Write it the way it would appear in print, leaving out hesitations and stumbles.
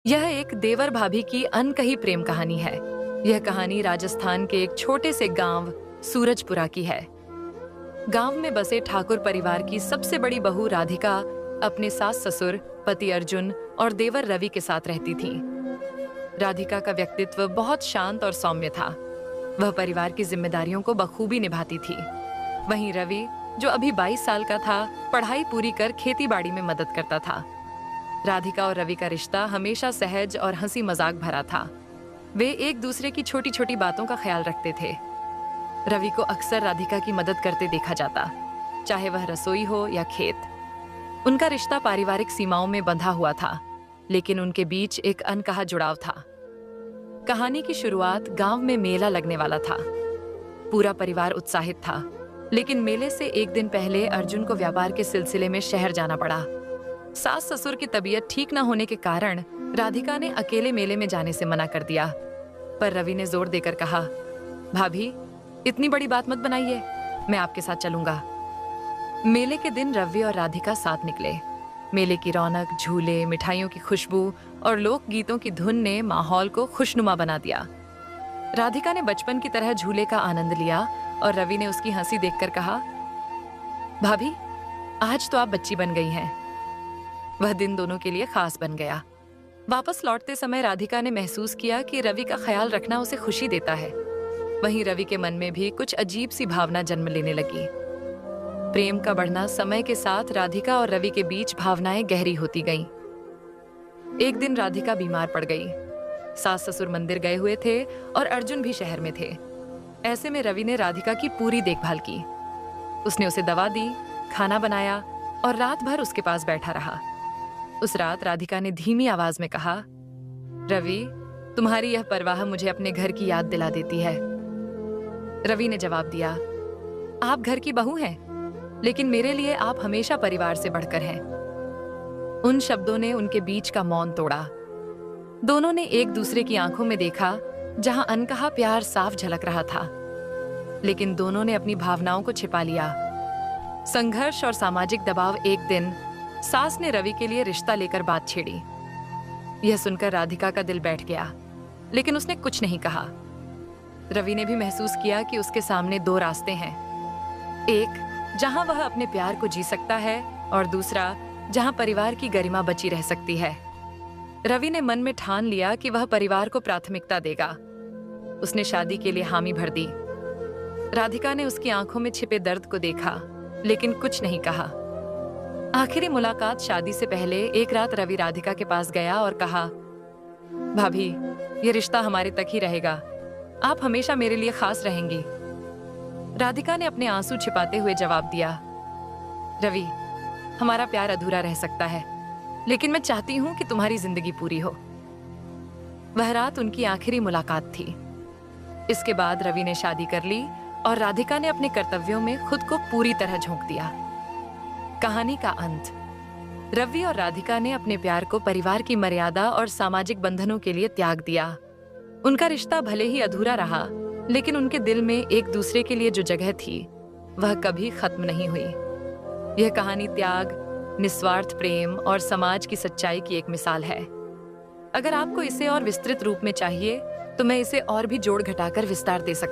यह एक देवर भाभी की अनकही प्रेम कहानी है। यह कहानी राजस्थान के एक छोटे से गांव सूरजपुरा की है। गांव में बसे ठाकुर परिवार की सबसे बड़ी बहू राधिका अपने सास ससुर, पति अर्जुन और देवर रवि के साथ रहती थी। राधिका का व्यक्तित्व बहुत शांत और सौम्य था। वह परिवार की जिम्मेदारियों को बखूबी निभाती थी। वहीं रवि, जो अभी 22 साल का था, पढ़ाई पूरी कर खेती बाड़ी में मदद करता था। राधिका और रवि का रिश्ता हमेशा सहज और हंसी मजाक भरा था। वे एक दूसरे की छोटी छोटी बातों का ख्याल रखते थे। रवि को अक्सर राधिका की मदद करते देखा जाता, चाहे वह रसोई हो या खेत। उनका रिश्ता पारिवारिक सीमाओं में बंधा हुआ था, लेकिन उनके बीच एक अनकहा जुड़ाव था। कहानी की शुरुआत गांव में मेला लगने वाला था। पूरा परिवार उत्साहित था, लेकिन मेले से एक दिन पहले अर्जुन को व्यापार के सिलसिले में शहर जाना पड़ा। सास ससुर की तबीयत ठीक न होने के कारण राधिका ने अकेले मेले में जाने से मना कर दिया, पर रवि ने जोर देकर कहा, भाभी, इतनी बड़ी बात मत बनाइए, मैं आपके साथ चलूंगा। मेले के दिन रवि और राधिका साथ निकले। मेले की रौनक, झूले, मिठाइयों की खुशबू और लोक गीतों की धुन ने माहौल को खुशनुमा बना दिया। राधिका ने बचपन की तरह झूले का आनंद लिया और रवि ने उसकी हंसी देखकर कहा, भाभी, आज तो आप बच्ची बन गई हैं। वह दिन दोनों के लिए खास बन गया। वापस लौटते समय राधिका ने महसूस किया कि रवि का ख्याल रखना उसे खुशी देता है। वहीं रवि के मन में भी कुछ अजीब सी भावना जन्म लेने लगी। प्रेम का बढ़ना समय के साथ राधिका और रवि के बीच भावनाएं गहरी होती गईं। एक दिन राधिका बीमार पड़ गई। सास ससुर मंदिर गए हुए थे और अर्जुन भी शहर में थे। ऐसे में रवि ने राधिका की पूरी देखभाल की। उसने उसे दवा दी, खाना बनाया और रात भर उसके पास बैठा रहा। उस रात राधिका ने धीमी आवाज में कहा, रवि, तुम्हारी यह परवाह मुझे अपने घर की याद दिला देती है। रवि ने जवाब दिया, आप घर की बहू हैं, लेकिन मेरे लिए आप हमेशा परिवार से बढ़कर हैं। उन शब्दों ने उनके बीच का मौन तोड़ा। दोनों ने एक दूसरे की आंखों में देखा, जहां अनकहा प्यार साफ झलक रहा था, लेकिन दोनों ने अपनी भावनाओं को छिपा लिया। संघर्ष और सामाजिक दबाव। एक दिन सास ने रवि के लिए रिश्ता लेकर बात छेड़ी। यह सुनकर राधिका का दिल बैठ गया, लेकिन उसने कुछ नहीं कहा। रवि ने भी महसूस किया कि उसके सामने दो रास्ते हैं, एक जहां वह अपने प्यार को जी सकता है और दूसरा जहां परिवार की गरिमा बची रह सकती है। रवि ने मन में ठान लिया कि वह परिवार को प्राथमिकता देगा। उसने शादी के लिए हामी भर दी। राधिका ने उसकी आंखों में छिपे दर्द को देखा, लेकिन कुछ नहीं कहा। आखिरी मुलाकात शादी से पहले एक रात रवि राधिका के पास गया और कहा, भाभी, ये रिश्ता हमारे तक ही रहेगा। आप हमेशा मेरे लिए खास रहेंगी। राधिका ने अपने आंसू छिपाते हुए जवाब दिया, रवि, हमारा प्यार अधूरा रह सकता है, लेकिन मैं चाहती हूं कि तुम्हारी जिंदगी पूरी हो। वह रात उनकी आखिरी मुलाकात थी। इसके बाद रवि ने शादी कर ली और राधिका ने अपने कर्तव्यों में खुद को पूरी तरह झोंक दिया। कहानी का अंत। रवि और राधिका ने अपने प्यार को परिवार की मर्यादा और सामाजिक बंधनों के लिए त्याग दिया। उनका रिश्ता भले ही अधूरा रहा, लेकिन उनके दिल में एक दूसरे के लिए जो जगह थी, वह कभी खत्म नहीं हुई। यह कहानी त्याग, निस्वार्थ प्रेम और समाज की सच्चाई की एक मिसाल है। अगर आपको इसे और विस्तृत रूप में चाहिए, तो मैं इसे और भी जोड़ घटाकर विस्तार दे सकती हूँ।